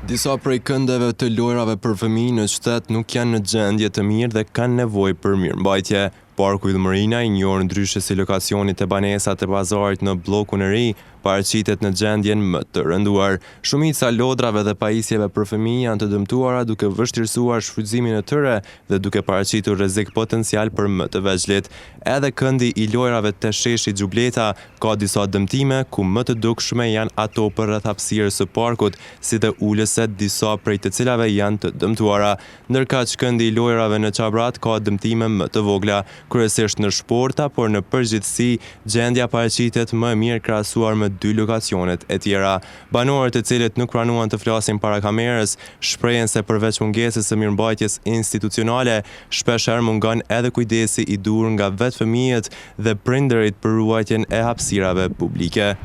Disa prej këndeve të lojrave për fëmijë në qytet nuk janë në gjendje të mirë dhe kanë nevojë për mirëmbajtje. Parku Yll Marina, i njohur ndryshe si lokasioni të banesat të bazarit në bllokun e ri, paraqitet në gjendjen më të rënduar. Shumica lodrave dhe pajisjeve për fëmijë janë të dëmtuara duke vështirësuar shfrytëzimin e tyre dhe duke paraqitur rrezik potencial për më të vegjëlit. Edhe këndi i lojrave te sheshi Xhubleta ka disa dëmtime, ku më të dukshme janë ato për rreth hapësirës së parkut, si dhe ulëset, disa prej të cilave janë të dëmtuara. Ndërkaq këndi i lojrave në Çabrat ka dëmtime më të vogla, kryesisht në shporta, por në përgjithësi gjendja paraqitet më e mirë krahasuar me dy lokacionet e tjera. Banorët, të cilët nuk pranuan të flasin para kamerës, shprehen se përveç mungesës së mirëmbajtjes institucionale, shpeshherë mungon edhe kujdesi i duhur nga vetë fëmijët dhe prindërit për ruajtjen e hapësirave publike.